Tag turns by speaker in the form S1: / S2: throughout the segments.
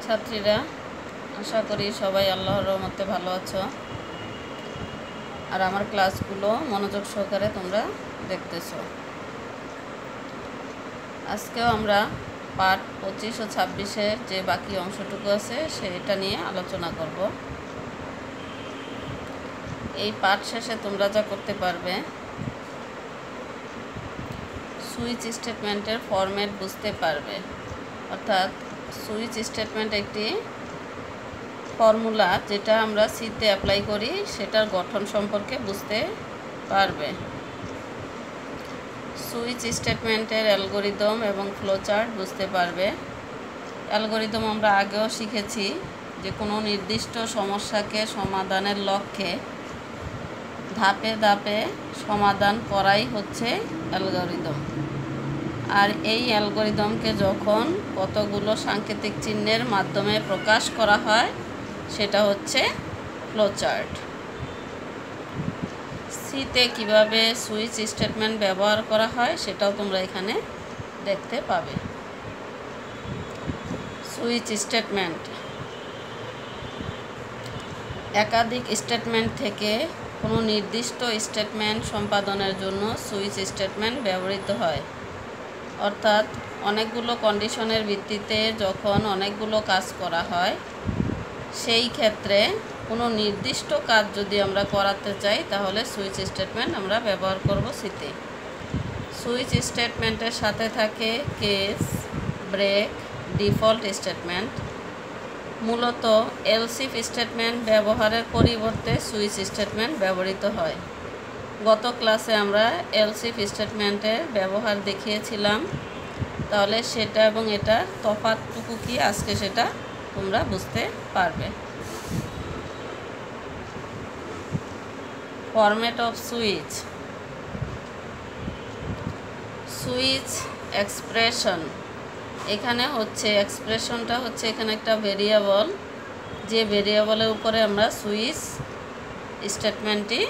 S1: ছাত্রীরা, আশা করি সবাই আল্লাহর রহমতে ভালো আছো আর আমার ক্লাসগুলো মনোযোগ সহকারে তোমরা দেখতেছো। আজকেও আমরা পার্ট 25 ও 26-এর যে বাকি অংশটুকু আছে সেটা নিয়ে আলোচনা করব। এই পার্ট শেষে তোমরা যা করতে পারবে, সুইচ স্টেটমেন্টের ফরম্যাট বুঝতে পারবে, অর্থাৎ সুইচ স্টেটমেন্ট একটি ফর্মুলা যেটা আমরা সিতে অ্যাপ্লাই করি সেটার গঠন সম্পর্কে বুঝতে পারবে। সুইচ স্টেটমেন্টের অ্যালগরিদম এবং ফ্লোচার্ট বুঝতে পারবে। অ্যালগরিদম আমরা আগেও শিখেছি যে কোনো নির্দিষ্ট সমস্যাকে সমাধানের লক্ষ্যে ধাপে ধাপে সমাধান করাই হচ্ছে অ্যালগরিদম। আর এই অ্যালগরিদমকে যখন কতগুলো সাংকেতিক চিহ্নের মাধ্যমে প্রকাশ করা হয় সেটা হচ্ছে ফ্লোচার্ট। সিতে কিভাবে সুইচ স্টেটমেন্ট ব্যবহার করা হয় সেটাও তোমরা এখানে দেখতে পাবে। সুইচ স্টেটমেন্ট একাধিক স্টেটমেন্ট থেকে কোনো নির্দিষ্ট স্টেটমেন্ট সম্পাদনের জন্য সুইচ স্টেটমেন্ট ব্যবহৃত হয়। অর্থাৎ অনেকগুলো কন্ডিশনের ভিত্তিতে যখন অনেকগুলো কাজ করা হয়, সেই ক্ষেত্রে কোনো নির্দিষ্ট কাজ যদি আমরা করাতে চাই তাহলে সুইচ স্টেটমেন্ট আমরা ব্যবহার করব সিতে। সুইচ স্টেটমেন্টের সাথে থাকে কেস, ব্রেক, ডিফল্ট স্টেটমেন্ট। মূলত এলস ইফ স্টেটমেন্ট ব্যবহারের পরিবর্তে সুইচ স্টেটমেন্ট ব্যবহৃত হয়। গত ক্লাসে আমরা এলস ইফ স্টেটমেন্টের ব্যবহার দেখিয়েছিলাম, তাহলে সেটা এবং এটা তফাৎটুকু কি আজকে সেটা তোমরা বুঝতে পারবে। Format off switch. Switch expression, এখানে হচ্ছে এক্সপ্রেশনটা হচ্ছে এখানে একটা ভেরিয়েবল, যে ভেরিয়েবলের উপরে আমরা সুইচ স্টেটমেন্টটি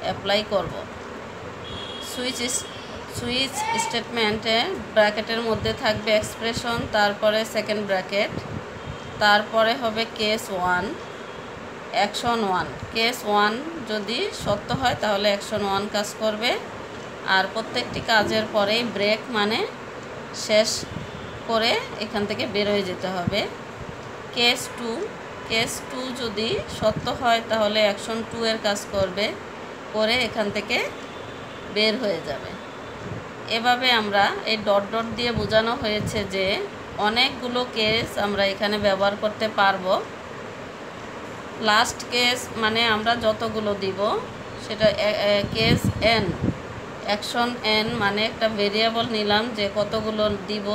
S1: অ্যাপ্লাই করব। সুইচ স্টেটমেন্টে ব্র্যাকেটের মধ্যে থাকবে এক্সপ্রেশন, তারপরে সেকেন্ড ব্র্যাকেট, তারপরে হবে কেস 1, অ্যাকশন 1। কেস 1 যদি সত্য হয় তাহলে অ্যাকশন 1 কাজ করবে, আর প্রত্যেকটি কাজের পরেই ব্রেক মানে শেষ করে এখান থেকে বের হয়ে যেতে হবে। কেস 2 যদি সত্য হয় তাহলে অ্যাকশন 2 এর কাজ করবে, করে এখান থেকে বের হয়ে যাবে। এভাবে আমরা এই ডট ডট দিয়ে বোঝানো হয়েছে যে অনেকগুলো কেস আমরা এখানে ব্যবহার করতে পারবো। লাস্ট কেস মানে আমরা যতগুলো দিব সেটা কেস এন, অ্যাকশন এন মানে একটা ভেরিয়েবল নিলাম যে কতগুলো দিব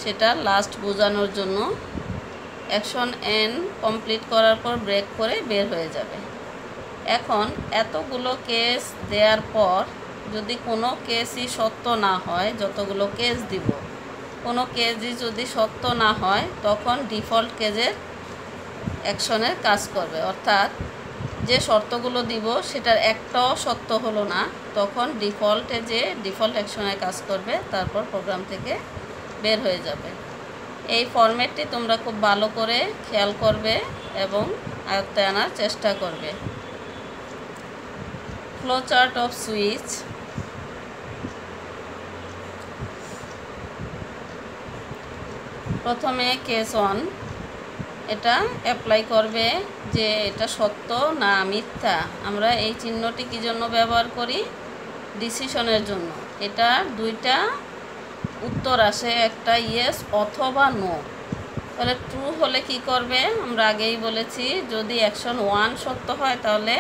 S1: সেটা লাস্ট বোঝানোর জন্য। অ্যাকশন এন কমপ্লিট করার পর ব্রেক করে বের হয়ে যাবে। এখন এতগুলো কেস দেওয়ার পর যদি কোনো কেসই সত্য না হয়, যতগুলো কেস দিব কোনো কেসই যদি সত্য না হয় তখন ডিফল্ট কেসের অ্যাকশনের কাজ করবে। অর্থাৎ যে শর্তগুলো দিব সেটার একটাও সত্য হলো না, তখন ডিফল্টে যে ডিফল্ট অ্যাকশনের কাজ করবে, তারপর প্রোগ্রাম থেকে বের হয়ে যাবে। এই ফরম্যাটটি তোমরা খুব ভালো করে খেয়াল করবে এবং আয়ত্তে আনার চেষ্টা করবে। Flowchart off switch. প্রথমে কেস 1 এটা অ্যাপ্লাই করবে যে এটা সত্য না মিথ্যা। আমরা এই চিহ্নটি কী জন্য ব্যবহার করি? ডিসিশনের জন্য। এটা দুইটা উত্তর আসে, একটা ইয়েস অথবা নো। তাহলে ট্রু হলে কি করবে? আমরা আগেই বলেছি যদি অ্যাকশন 1 সত্য হয় তাহলে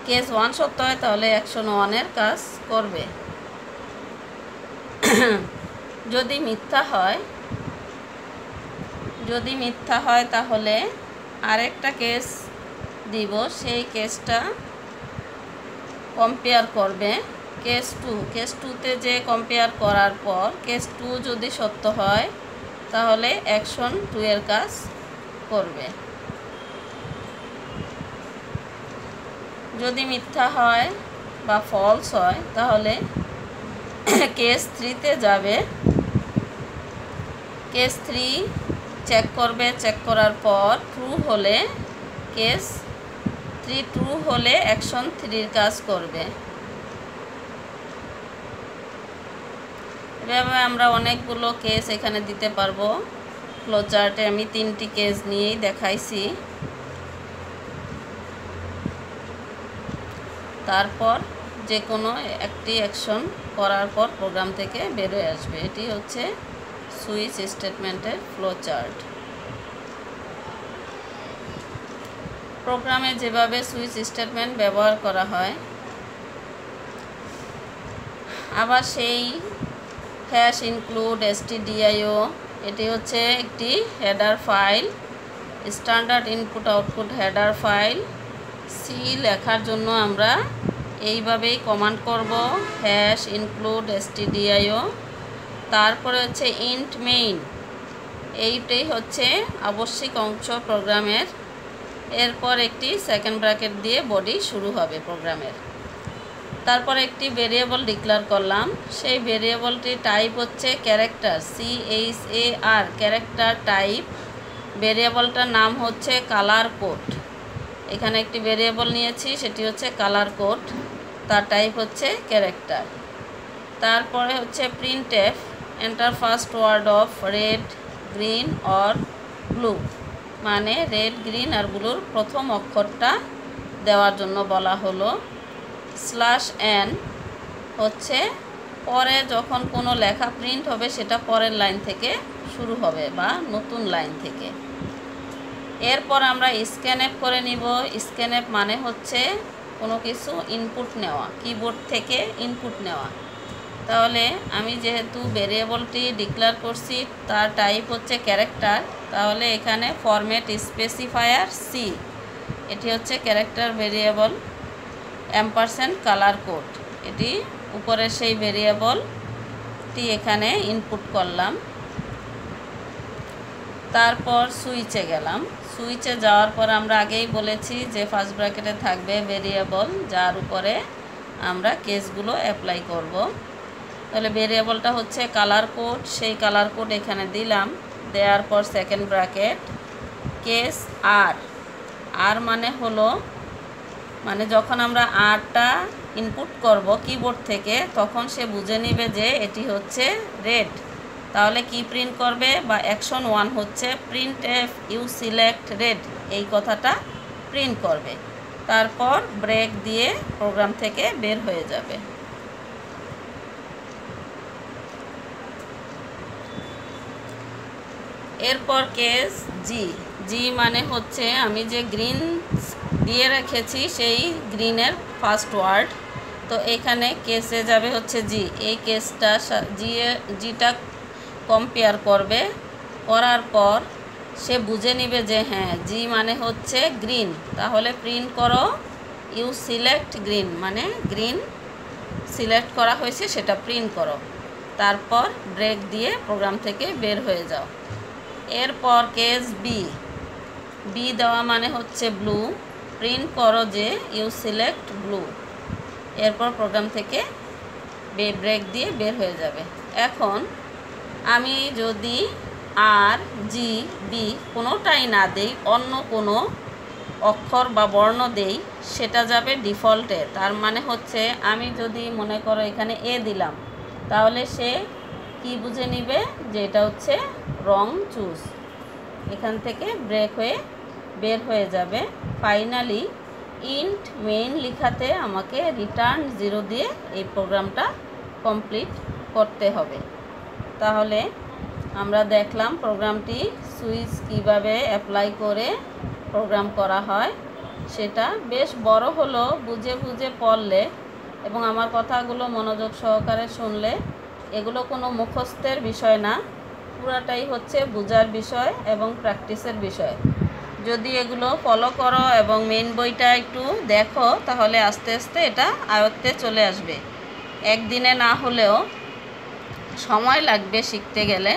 S1: কেস 1 সত্য হয় তাহলে অ্যাকশন 1 এর কাজ করবে। যদি মিথ্যা হয় তাহলে আরেকটা কেস দিব, সেই কেসটা কম্পেয়ার করবে কেস 2তে যে কম্পেয়ার করার পর কেস 2 যদি সত্য হয় তাহলে অ্যাকশন 2 এর কাজ করবে। যদি মিথ্যা হয় বা ফলস হয় তাহলে কেস 3তে যাবে। কেস 3 চেক করবে। চেক করার পর ট্রু হলে কেস 3 ট্রু হলে অ্যাকশন 3 কাজ করবে। এভাবে আমরা অনেকগুলো কেস এখানে দিতে পারবো। ফ্লোচার্টে আমি 3টি কেস নিয়েই দেখাইছি। তারপর যে কোনো একটি অ্যাকশন করার পর প্রোগ্রাম থেকে বের হয়ে আসবে। এটি হচ্ছে সুইচ স্টেটমেন্টের ফ্লোচার্ট। প্রোগ্রামে যেভাবে সুইচ স্টেটমেন্ট ব্যবহার করা হয়, আবার সেই হ্যাশ ইনক্লুড stdio, এটি হচ্ছে একটি header file, standard input output header file. C লেখার জন্য আমরা এইভাবেই কমান্ড করব, হ্যাশ ইনক্লুড stdio। তারপরে হচ্ছে ইন্ট মেইন, এইটাই হচ্ছে আবশ্যিক অংশ প্রোগ্রামের। এরপর একটি সেকেন্ড ব্র্যাকেট দিয়ে বডি শুরু হবে প্রোগ্রামের। তারপর একটি ভেরিয়েবল ডিক্লেয়ার করলাম, সেই ভেরিয়েবলটি টাইপ হচ্ছে ক্যারেক্টার, CHAR, ক্যারেক্টার টাইপ। ভেরিয়েবলটার নাম হচ্ছে কালার কোড। এখানে একটি ভেরিয়েবল নিয়েছি, সেটি হচ্ছে কালার কোড, তার টাইপ হচ্ছে ক্যারেক্টার। তারপরে হচ্ছে printf, enter first word of red, green or blue, মানে রেড, গ্রিন আর ব্লুর প্রথম অক্ষরটা দেওয়ার জন্য বলা হলো। /n হচ্ছে পরে যখন কোনো লেখা প্রিন্ট হবে সেটা পরের লাইন থেকে শুরু হবে বা নতুন লাইন থেকে। এরপর আমরা স্ক্যানএফ করে নিব। স্ক্যানএফ মানে হচ্ছে কোনো কিছু ইনপুট নেওয়া, কিবোর্ড থেকে ইনপুট নেওয়া। তাহলে আমি যেহেতু ভেরিয়েবলটি ডিক্লেয়ার করছি তার টাইপ হচ্ছে ক্যারেক্টার, তাহলে এখানে ফরম্যাট স্পেসিফায়ার সি, এটি হচ্ছে ক্যারেক্টার ভেরিয়েবল, এম্পারসেন্ট কালার কোড, এটি উপরের সেই ভেরিয়েবলটি এখানে ইনপুট করলাম। তারপর সুইচে গেলাম। সুইচে যাওয়ার পর আমরা আগেই বলেছি যে ফার্স্ট ব্র্যাকেটে থাকবে ভেরিয়েবল, যার উপরে আমরা কেসগুলো অ্যাপ্লাই করব। তাহলে ভেরিয়েবলটা হচ্ছে কালার কোড, সেই কালার কোড এখানে দিলাম। দেওয়ার পর সেকেন্ড ব্র্যাকেট কেস আর। আর মানে হলো, মানে যখন আমরা আরটা ইনপুট করব কিবোর্ড থেকে তখন সে বুঝে নেবে যে এটি হচ্ছে রেড। তাহলে কি প্রিন্ট করবে, বা অ্যাকশন 1 হচ্ছে printf ইউ সিলেক্ট রেড, এই কথাটা প্রিন্ট করবে। তারপর ব্রেক দিয়ে প্রোগ্রাম থেকে বের হয়ে যাবে। এরপর কেস জি। জি মানে হচ্ছে আমি যে গ্রিন দিয়ে রেখেছি সেই গ্রিনের ফার্স্ট ওয়ার্ড, তো এখানে কেসে যাবে হচ্ছে জি। এই কেসটা জিটা কম্পেয়ার করবে, করার পর সে বুঝে নেবে যে হ্যাঁ জি মানে হচ্ছে গ্রিন, তাহলে প্রিন্ট করো ইউ সিলেক্ট গ্রিন, মানে গ্রিন সিলেক্ট করা হয়েছে সেটা প্রিন্ট করো। তারপর ব্রেক দিয়ে প্রোগ্রাম থেকে বের হয়ে যাও। এরপর কেস বি। বি দেওয়া মানে হচ্ছে ব্লু, প্রিন্ট করো যে ইউ সিলেক্ট ব্লু। এরপর প্রোগ্রাম থেকে ব্রেক দিয়ে বের হয়ে যাবে। এখন আমি যদি আর জি বি কোনোটাই না দেই, অন্য কোনো অক্ষর বা বর্ণ দেই, সেটা যাবে ডিফল্টে। তার মানে হচ্ছে আমি যদি মনে করো এখানে এ দিলাম, তাহলে সে কি বুঝে নিবে যে এটা হচ্ছে রং চুজ, এখান থেকে ব্রেক হয়ে বের হয়ে যাবে। ফাইনালি ইন্ট মেইন লিখাতে আমাকে রিটার্ন 0 দিয়ে এই প্রোগ্রামটা কমপ্লিট করতে হবে। তাহলে আমরা দেখলাম প্রোগ্রামটি সুইচ কিভাবে অ্যাপ্লাই করে প্রোগ্রাম করা হয়। সেটা বেশ বড় হলো, বুঝে বুঝে পড়লে এবং আমার কথাগুলো মনোযোগ সহকারে শুনলে এগুলো কোনো মুখস্থের বিষয় না, পুরাটাই হচ্ছে বোঝার বিষয় এবং প্র্যাকটিসের বিষয়। যদি এগুলো ফলো করো এবং মেইন বইটা একটু দেখো, তাহলে আস্তে আস্তে এটা আয়ত্তে চলে আসবে। একদিনে না হলেও সময় লাগবে শিখতে গেলে,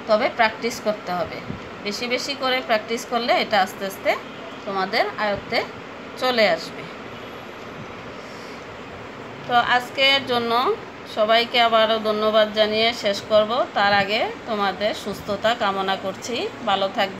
S1: তবে প্র্যাকটিস করতে হবে। বেশি বেশি করে প্র্যাকটিস করলে এটা আস্তে আস্তে তোমাদের আয়ত্তে চলে আসবে। তো আজকের জন্য সবাইকে আবারও ধন্যবাদ জানিয়ে শেষ করব। তার আগে তোমাদের সুস্থতা কামনা করছি। ভালো থাকবে।